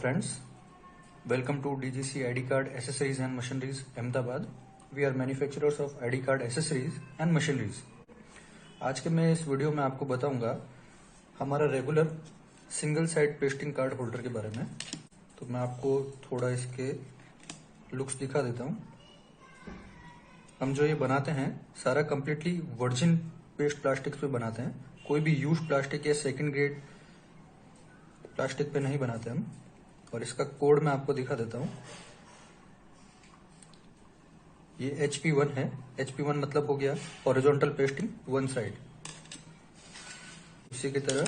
friends, welcome to DGC ID Card Accessories and Machineries Ahmedabad. We are manufacturers of ID Card Accessories and Machineries. आज के मैं इस video में आपको बताऊंगा हमारा regular single side pasting card holder के बारे में। तो मैं आपको थोड़ा इसके लुक्स दिखा देता हूं। हम जो ये बनाते हैं सारा कम्प्लीटली वर्जिन पेस्ट प्लास्टिक पे बनाते हैं। कोई भी यूज प्लास्टिक या सेकंड ग्रेड प्लास्टिक पे नहीं बनाते हम। और इसका कोड मैं आपको दिखा देता हूं। ये HP1 है। HP1 मतलब हो गया हॉरिजॉन्टल पेस्टिंग वन साइड। इसी की तरह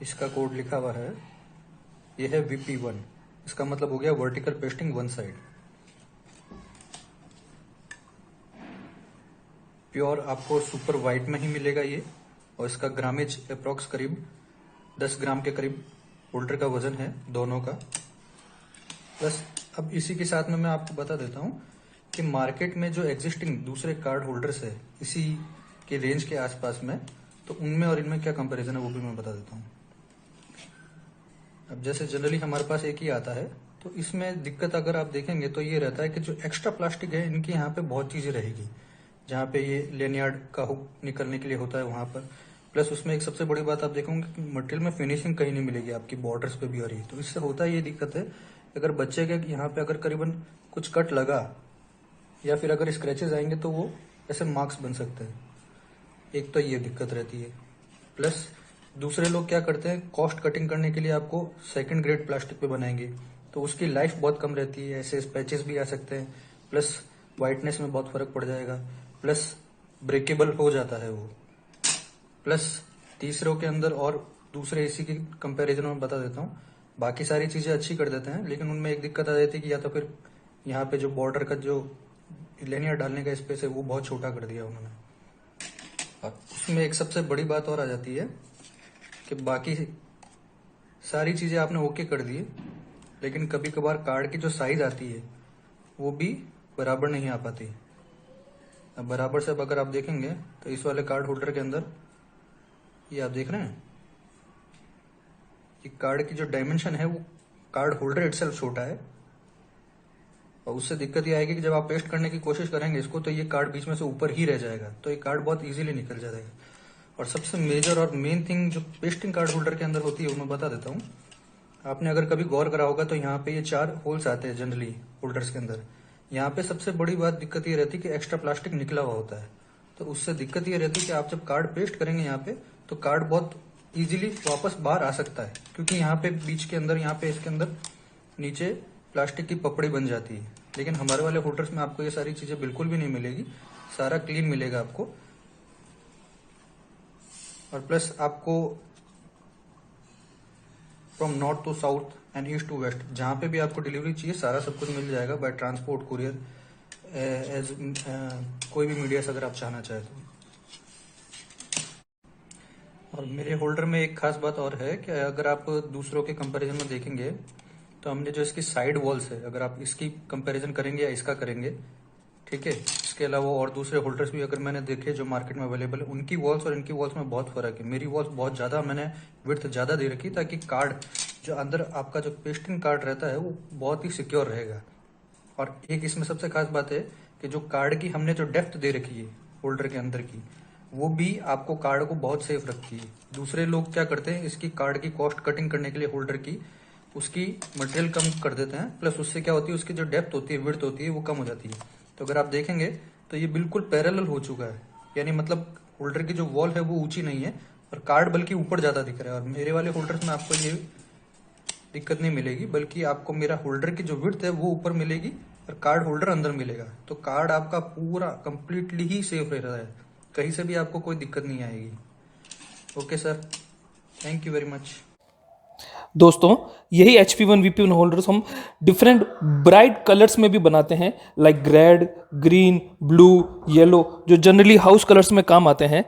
इसका कोड लिखा हुआ है, ये है VP1। इसका मतलब हो गया vertical pasting one side. Pure आपको सुपर वाइट में ही मिलेगा ये। और इसका ग्रामेज अप्रॉक्स करीब 10 ग्राम के करीब होल्डर का वजन है दोनों का। प्लस अब इसी के साथ में मैं आपको बता देता हूं कि मार्केट में जो एग्जिस्टिंग दूसरे कार्ड होल्डर्स है इसी के रेंज के आसपास में, तो उनमें और इनमें क्या कंपैरिजन है वो भी मैं बता देता हूं। अब जैसे जनरली हमारे पास एक ही आता है, तो इसमें दिक्कत अगर आप देखेंगे तो ये रहता है कि जो एक्स्ट्रा प्लास्टिक है इनकी यहाँ पे बहुत चीजें रहेगी। जहाँ पे ये लेनियार्ड का हुक निकलने के लिए होता है वहां पर। प्लस उसमें एक सबसे बड़ी बात आप देखोगे कि मटेरियल में फिनिशिंग कहीं नहीं मिलेगी आपकी बॉर्डर्स पे भी हो रही है। तो इससे होता है ये दिक्कत है, अगर बच्चे के यहाँ पे अगर करीबन कुछ कट लगा या फिर अगर स्क्रैचेस आएंगे तो वो ऐसे मार्क्स बन सकते हैं। एक तो ये दिक्कत रहती है। प्लस दूसरे लोग क्या करते हैं, कॉस्ट कटिंग करने के लिए आपको सेकंड ग्रेड प्लास्टिक पे बनाएंगे, तो उसकी लाइफ बहुत कम रहती है। ऐसे स्पैचेस भी आ सकते हैं। प्लस वाइटनेस में बहुत फर्क पड़ जाएगा। प्लस ब्रेकेबल हो जाता है वो। प्लस तीसरों के अंदर और दूसरे इसी की कंपैरिजन में बता देता हूँ, बाकी सारी चीजें अच्छी कर देते हैं, लेकिन उनमें एक दिक्कत आ जाती है कि या तो फिर यहाँ पे जो बॉर्डर का जो लेनियर डालने का स्पेस है वो बहुत छोटा कर दिया उन्होंने। और उसमें एक सबसे बड़ी बात और आ जाती है कि बाकी सारी चीजें आपने ओके कर दी, लेकिन कभी कभार कार्ड की जो साइज आती है वो भी बराबर नहीं आ पाती। अब बराबर से अब अगर आप देखेंगे तो इस वाले कार्ड होल्डर के अंदर ये आप देख रहे हैं कि कार्ड की जो डायमेंशन है वो कार्ड होल्डर इटसेल्फ छोटा है। और उससे दिक्कत ये आएगी कि जब आप पेस्ट करने की कोशिश करेंगे इसको, तो ये कार्ड बीच में से ऊपर ही रह जाएगा, तो ये कार्ड बहुत इजीली निकल जाएगा। और सबसे मेजर और मेन थिंग जो पेस्टिंग कार्ड होल्डर के अंदर होती है वो मैं बता देता हूँ। आपने अगर कभी गौर करा होगा तो यहाँ पे ये 4 होल्स आते हैं जनरली होल्डर्स के अंदर। यहाँ पे सबसे बड़ी बात दिक्कत ये रहती है कि एक्स्ट्रा प्लास्टिक निकला हुआ होता है। तो उससे दिक्कत ये रहती है कि आप जब कार्ड पेस्ट करेंगे यहाँ पे, तो कार्ड बहुत इजीली वापस बाहर आ सकता है, क्योंकि यहाँ पे बीच के अंदर, यहाँ पे इसके अंदर नीचे प्लास्टिक की पपड़ी बन जाती है। लेकिन हमारे वाले होल्डर्स में आपको ये सारी चीजें बिल्कुल भी नहीं मिलेगी, सारा क्लीन मिलेगा आपको। और प्लस आपको from north to south and east to west जहां पे भी आपको डिलीवरी चाहिए सारा सब कुछ मिल जाएगा बाय ट्रांसपोर्ट, कुरियर, एज कोई भी मीडिया से अगर आप चाहना चाहें तो। और मेरे होल्डर में एक खास बात और है कि अगर आप दूसरों के कंपैरिजन में देखेंगे तो हमने जो इसकी साइड वॉल्स है, अगर आप इसकी कंपैरिजन करेंगे या इसका करेंगे, ठीक है, इसके अलावा और दूसरे होल्डर्स भी अगर मैंने देखे जो मार्केट में अवेलेबल है, उनकी वॉल्स और इनकी वॉल्स में बहुत फर्क है। मेरी वॉल्स बहुत ज्यादा मैंने विड्थ ज्यादा दे रखी ताकि कार्ड जो अंदर आपका जो पेस्टिंग कार्ड रहता है वो बहुत ही सिक्योर रहेगा। और एक इसमें सबसे खास बात है कि जो कार्ड की हमने जो डेप्थ दे रखी है होल्डर के अंदर की, वो भी आपको कार्ड को बहुत सेफ रखती है। दूसरे लोग क्या करते हैं, इसकी कार्ड की कॉस्ट कटिंग करने के लिए होल्डर की उसकी मटेरियल कम कर देते हैं। प्लस उससे क्या होती है, उसकी जो डेप्थ होती है, विड्थ होती है, वो कम हो जाती है। तो अगर आप देखेंगे तो ये बिल्कुल पैरेलल हो चुका है, यानी मतलब होल्डर की जो वॉल है वो ऊंची नहीं है और कार्ड बल्कि ऊपर ज्यादा दिख रहा है। और मेरे वाले होल्डर्स में आपको ये दिक्कत नहीं मिलेगी, बल्कि आपको मेरा होल्डर की जो विड्थ है वो ऊपर मिलेगी और कार्ड होल्डर अंदर मिलेगा। तो कार्ड आपका पूरा कंप्लीटली ही सेफ रह रहा है, कहीं से भी आपको कोई दिक्कत नहीं आएगी। Okay sir, thank you very much. दोस्तों, यही HP1 VP1 होल्डर्स हम डिफरेंट ब्राइट कलर्स में भी बनाते हैं, like red, green, blue, yellow, जो जनरली हाउस कलर्स में काम आते हैं।